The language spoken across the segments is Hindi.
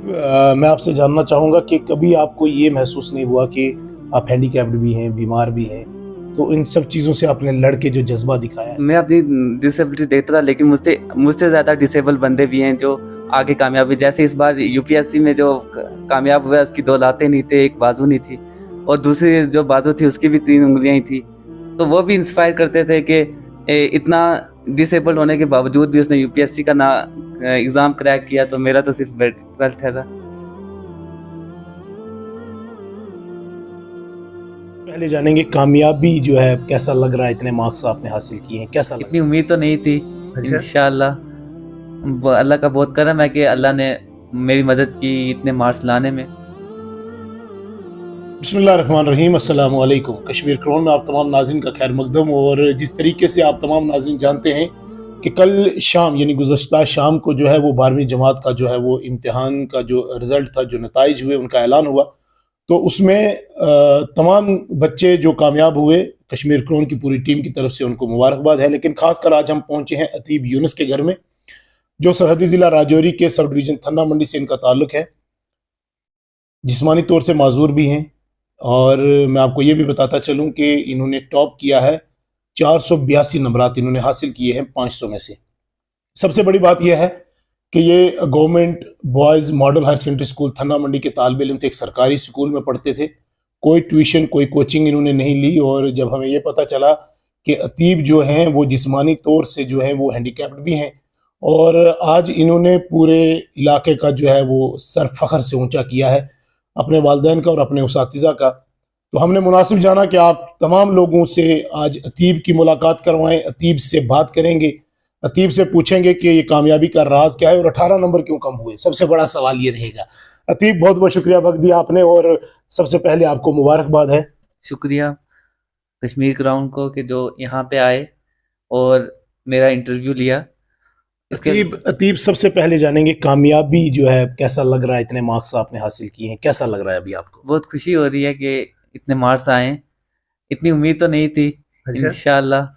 मैं आपसे जानना चाहूँगा कि कभी आपको ये महसूस नहीं हुआ कि आप हैंडीकैप्ड भी हैं, बीमार भी हैं, तो इन सब चीज़ों से आपने लड़ के जो जज़्बा दिखाया है? मैं अपनी डिसेबिलिटी देखता था, लेकिन मुझसे मुझसे ज़्यादा डिसेबल बंदे भी हैं जो आगे कामयाब हुए। जैसे इस बार यूपीएससी में जो कामयाब हुआ, उसकी 2 लातें नहीं थे, 1 बाजू नहीं थी, और दूसरी जो बाजू थी उसकी भी 3 उंगलियां ही थी। तो वो भी इंस्पायर करते थे कि इतना डिसेबल होने के बावजूद भी उसने यूपीएससी का ना एग्ज़ाम क्रैक किया, तो मेरा तो सिर्फ ट्वेल्थ है था। पहले जानेंगे कामयाबी जो है कैसा लग रहा है, इतने मार्क्स आपने हासिल किए हैं, कैसा लग इतनी रहा उम्मीद तो नहीं थी। अच्छा। इंशाल्लाह अल्लाह का बहुत करम है कि अल्लाह ने मेरी मदद की इतने मार्क्स लाने में। है? बिस्मिल्लाहिर्रहमानिर्रहीम, अस्सलाम वालेकुम। कश्मीर क्रोन में आप तमाम नाज़रीन का खैर मकदम। और जिस तरीके से आप तमाम नाज़रीन जानते हैं कि कल शाम यानी गुज़श्ता शाम को जो है वो 12वीं जमात का जो है वो इम्तिहान का जो रिज़ल्ट था, जो नताइज हुए, उनका ऐलान हुआ। तो उसमें तमाम बच्चे जो कामयाब हुए, कश्मीर क्रोन की पूरी टीम की तरफ से उनको मुबारकबाद है। लेकिन खासकर आज हम पहुंचे हैं अतीब यूनुस के घर में, जो सरहदी ज़िला राजौरी के सब डिवीज़न थन्ना मंडी से इनका ताल्लुक़ है। जिस्मानी तौर से माजूर भी हैं। और मैं आपको ये भी बताता चलूँ कि इन्होंने टॉप किया है, 482 नंबरात इन्होंने हासिल किए हैं 500 में से। सबसे बड़ी बात यह है कि ये government boys model higher secondary school Thanna Mandi के तालिब इल्म थे, एक सरकारी स्कूल में पढ़ते थे। कोई ट्यूशन, कोई कोचिंग इन्होंने नहीं ली। और जब हमें ये पता चला कि अतीब जो हैं वो जिस्मानी तौर से जो हैं वो हैंडीकैप्ड भी हैं, और आज इन्होंने पूरे इलाके का जो है वो सर फ़ख्र से ऊंचा किया है, अपने वालिदैन का और अपने उसातिज़ा का। तो हमने मुनासिब जाना कि आप तमाम लोगों से आज अतीब की मुलाकात करवाएं, अतीब से बात करेंगे, अतीब से पूछेंगे कि ये कामयाबी का राज क्या है और 18 नंबर क्यों कम हुए। सबसे बड़ा सवाल ये रहेगा। अतीब, बहुत बहुत शुक्रिया वक्त दिया आपने, और सबसे पहले आपको मुबारकबाद है। शुक्रिया कश्मीर क्राउन को कि जो यहाँ पे आए और मेरा इंटरव्यू लिया। इसके अतीब अतीब सबसे पहले जानेंगे कामयाबी जो है कैसा लग रहा है, इतने मार्क्स आपने हासिल किए हैं, कैसा लग रहा है अभी आपको? बहुत खुशी हो रही है कि इतने मार्क्स आए। इतनी उम्मीद तो नहीं थी। अच्छा। इंशाल्लाह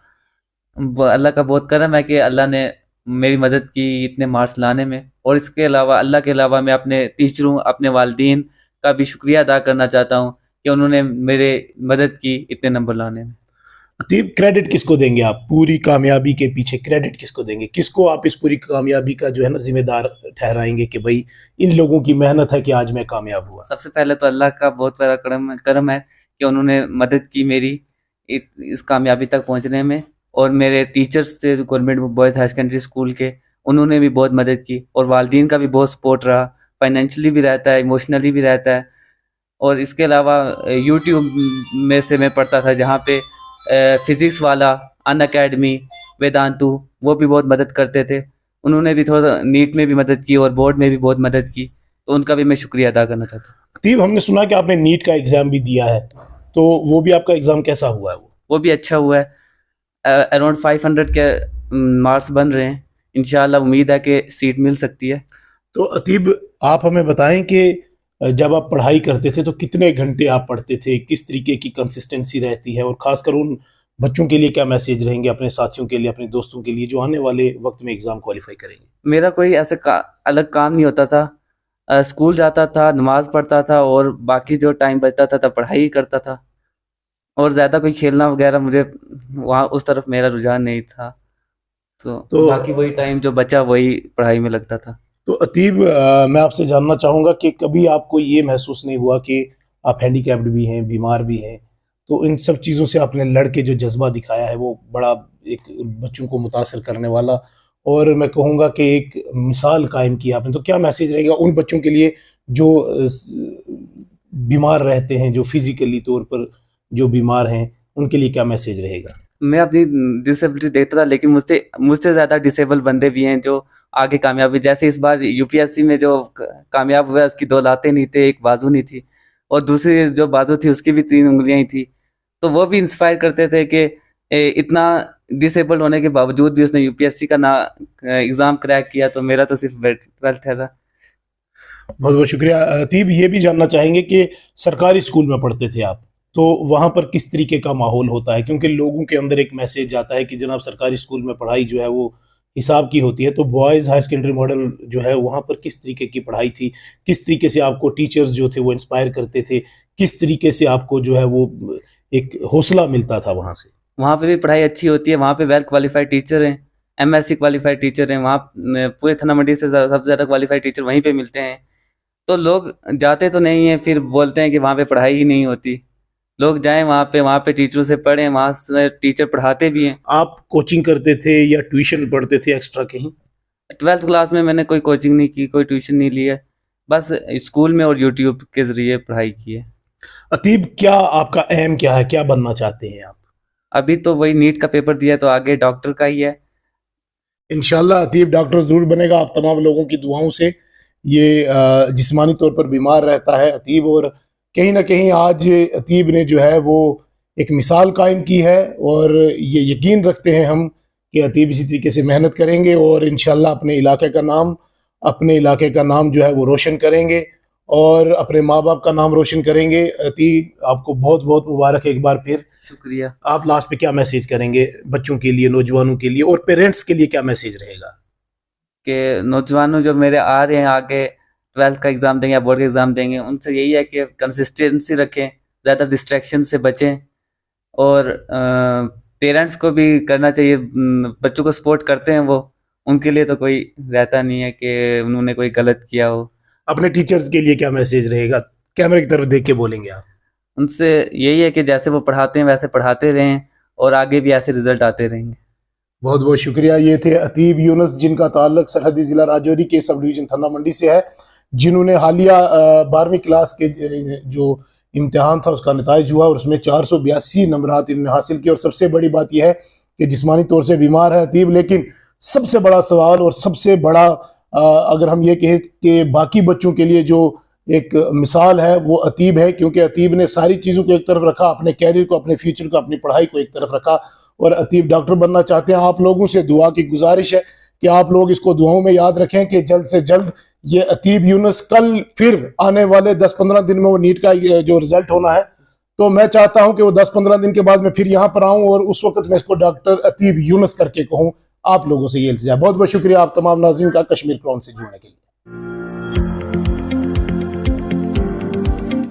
अल्लाह का बहुत करम है कि अल्लाह ने मेरी मदद की इतने मार्क्स लाने में। और इसके अलावा अल्लाह के अलावा मैं अपने टीचरों, अपने वालिदैन का भी शुक्रिया अदा करना चाहता हूँ कि उन्होंने मेरे मदद की इतने नंबर लाने में। अतीब, क्रेडिट किसको देंगे आप पूरी कामयाबी के पीछे? क्रेडिट किसको देंगे, किसको आप इस पूरी कामयाबी का जो है ना जिम्मेदार ठहराएंगे कि भाई इन लोगों की मेहनत है कि आज मैं कामयाब हुआ? सबसे पहले तो अल्लाह का बहुत बड़ा करम है कि उन्होंने मदद की मेरी इस कामयाबी तक पहुंचने में। और मेरे टीचर्स थे government boys higher secondary school के, उन्होंने भी बहुत मदद की। और वालिदैन का भी बहुत सपोर्ट रहा, फाइनेंशियली भी रहता है, इमोशनली भी रहता है। और इसके अलावा यूट्यूब में से मैं पढ़ता था, जहाँ पे फिज़िक्स वाला अन अकेडमी वेदांतु, वो भी बहुत मदद करते थे। उन्होंने भी थोड़ा नीट में भी मदद की और बोर्ड में भी बहुत मदद की, तो उनका भी मैं शुक्रिया अदा करना चाहता हूँ। अतीब, हमने सुना कि आपने नीट का एग्जाम भी दिया है, तो वो भी आपका एग्जाम कैसा हुआ है? वो भी अच्छा हुआ है। अराउंड 500 के मार्क्स बन रहे हैं। इंशाल्लाह उम्मीद है कि सीट मिल सकती है। तो अतीब, आप हमें बताएं कि जब आप पढ़ाई करते थे तो कितने घंटे आप पढ़ते थे, किस तरीके की कंसिस्टेंसी रहती है, और ख़ासकर उन बच्चों के लिए क्या मैसेज रहेंगे, अपने साथियों के लिए, अपने दोस्तों के लिए जो आने वाले वक्त में एग्ज़ाम क्वालिफाई करेंगे? मेरा कोई ऐसे अलग काम नहीं होता था। स्कूल जाता था, नमाज पढ़ता था, और बाकी जो टाइम बचता था तब पढ़ाई ही करता था। और ज़्यादा कोई खेलना वगैरह, मुझे वहाँ उस तरफ मेरा रुझान नहीं था। तो तो बाकी वही टाइम जो बचा वही पढ़ाई में लगता था। तो अतीब, मैं आपसे जानना चाहूँगा कि कभी आपको ये महसूस नहीं हुआ कि आप हैंडीकैप्ड भी हैं, बीमार भी हैं, तो इन सब चीज़ों से आपने लड़ के जो जज्बा दिखाया है वो बड़ा एक बच्चों को मुतासर करने वाला, और मैं कहूँगा कि एक मिसाल कायम की आपने। तो क्या मैसेज रहेगा उन बच्चों के लिए जो बीमार रहते हैं, जो फिज़िकली तौर पर जो बीमार हैं, उनके लिए क्या मैसेज रहेगा? मैं अपनी डिसेबिलिटी देखता था, लेकिन मुझसे मुझसे ज़्यादा डिसेबल बंदे भी हैं जो आगे कामयाब हुए। जैसे इस बार यूपीएससी में जो कामयाब हुआ, उसकी 2 लातें नहीं थे, 1 बाजू नहीं थी, और दूसरी जो बाजू थी उसकी भी 3 उंगलियां ही थी। तो वो भी इंस्पायर करते थे कि इतना डिसेबल होने के बावजूद भी उसने यूपीएससी का ना एग्ज़ाम क्रैक किया, तो मेरा तो सिर्फ ट्वेल्थ है था। बहुत बहुत शुक्रिया। अतीब, ये भी जानना चाहेंगे कि सरकारी स्कूल में पढ़ते थे आप, तो वहाँ पर किस तरीके का माहौल होता है? क्योंकि लोगों के अंदर एक मैसेज आता है कि जनाब सरकारी स्कूल में पढ़ाई जो है वो हिसाब की होती है, तो बॉयज़ हायर सेकेंडरी मॉडल जो है वहाँ पर किस तरीके की पढ़ाई थी, किस तरीके से आपको टीचर्स जो थे वो इंस्पायर करते थे, किस तरीके से आपको जो है वो एक हौसला मिलता था वहाँ से? वहाँ पे भी पढ़ाई अच्छी होती है, वहाँ पे वेल क्वालिफाइड टीचर हैं, एमएससी क्वालिफाइड टीचर हैं, वहाँ पूरे थाना मंडी से सबसे ज़्यादा क्वालिफाइड टीचर वहीं पे मिलते हैं। तो लोग जाते तो नहीं हैं, फिर बोलते हैं कि वहाँ पे पढ़ाई ही नहीं होती। लोग जाएं वहाँ पे टीचरों से पढ़ें, वहाँ से टीचर पढ़ाते भी हैं। आप कोचिंग करते थे या ट्यूशन पढ़ते थे एक्स्ट्रा कहीं? 12th क्लास में मैंने कोई कोचिंग नहीं की, कोई ट्यूशन नहीं ली है, बस स्कूल में और यूट्यूब के ज़रिए पढ़ाई की है। अतीब, क्या आपका एम क्या है, क्या बनना चाहते हैं आप? अभी तो वही नीट का पेपर दिया, तो आगे डॉक्टर का ही है। इंशाल्लाह अतीब डॉक्टर ज़रूर बनेगा, आप तमाम लोगों की दुआओं से। ये जिस्मानी तौर पर बीमार रहता है अतीब, और कहीं ना कहीं आज अतीब ने जो है वो एक मिसाल कायम की है, और ये यकीन रखते हैं हम कि अतीब इसी तरीके से मेहनत करेंगे और इंशाल्लाह अपने इलाके का नाम जो है वो रोशन करेंगे और अपने माँ बाप का नाम रोशन करेंगे। अतीब, आपको बहुत बहुत मुबारक है एक बार फिर। शुक्रिया। आप लास्ट पे क्या मैसेज करेंगे बच्चों के लिए, नौजवानों के लिए, और पेरेंट्स के लिए क्या मैसेज रहेगा? कि नौजवानों जो मेरे आ रहे हैं आगे 12th का एग्ज़ाम देंगे या बोर्ड का एग्ज़ाम देंगे, उनसे यही है कि कंसिस्टेंसी रखें, ज़्यादा डिस्ट्रैक्शन से बचें, और पेरेंट्स को भी करना चाहिए। बच्चों को सपोर्ट करते हैं वो, उनके लिए तो कोई रहता नहीं है कि उन्होंने कोई गलत किया हो। अपने टीचर्स के लिए क्या मैसेज रहेगा? कैमरे की तरफ देख के बोलेंगे आप। उनसे यही है कि जैसे वो पढ़ाते हैं वैसे पढ़ाते रहें, और आगे भी ऐसे रिजल्ट आते रहेंगे। बहुत बहुत शुक्रिया। ये थे अतीब यूनुस, जिनका ताल्लुक सरहदी ज़िला राजौरी के सब डिवीज़न थाना मंडी से है, जिन्होंने हालिया 12वीं क्लास के जो इम्तिहान था उसका नताइज हुआ और उसमें 482 नंबरात इन्होंने हासिल किए। और सबसे बड़ी बात यह है कि जिस्मानी तौर से बीमार है अतीब, लेकिन सबसे बड़ा सवाल और सबसे बड़ा अगर हम ये कहें कि बाकी बच्चों के लिए जो एक मिसाल है वो अतीब है, क्योंकि अतीब ने सारी चीज़ों को एक तरफ रखा, अपने कैरियर को, अपने फ्यूचर को, अपनी पढ़ाई को एक तरफ रखा, और अतीब डॉक्टर बनना चाहते हैं। आप लोगों से दुआ की गुजारिश है कि आप लोग इसको दुआओं में याद रखें कि जल्द से जल्द ये अतीब यूनुस, कल फिर आने वाले 10-15 दिन में वो नीट का जो रिजल्ट होना है, तो मैं चाहता हूं कि वो 10-15 दिन के बाद मैं फिर यहाँ पर आऊँ और उस वक्त मैं इसको डॉक्टर अतीब यूनुस करके कहूँ। आप लोगों से ये इल्तिजा। बहुत बहुत शुक्रिया आप तमाम नाज़रीन का कश्मीर क्राउन से जुड़ने के लिए।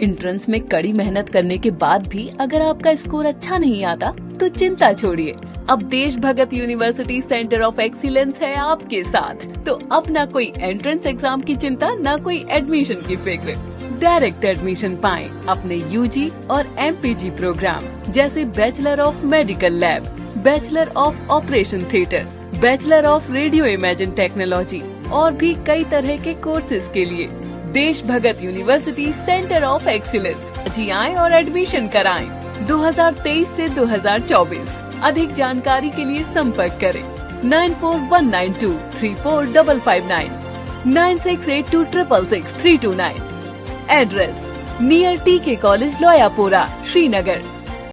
एंट्रेंस में कड़ी मेहनत करने के बाद भी अगर आपका स्कोर अच्छा नहीं आता तो चिंता छोड़िए, अब देश भगत यूनिवर्सिटी सेंटर ऑफ एक्सीलेंस है आपके साथ। तो अब ना कोई एंट्रेंस एग्जाम की चिंता, ना कोई एडमिशन की फिक्र। डायरेक्ट एडमिशन पाएं अपने यूजी और एमपीजी प्रोग्राम जैसे bachelor of medical lab, bachelor of operation theatre, bachelor of radio imagine technology और भी कई तरह के कोर्सेज के लिए देश भगत यूनिवर्सिटी सेंटर ऑफ एक्सीलेंस जी आएं और एडमिशन कराएं 2023 से 2024। अधिक जानकारी के लिए संपर्क करें 9419234559, 9682666329। एड्रेस नियर टीके कॉलेज लोयापुरा, श्रीनगर।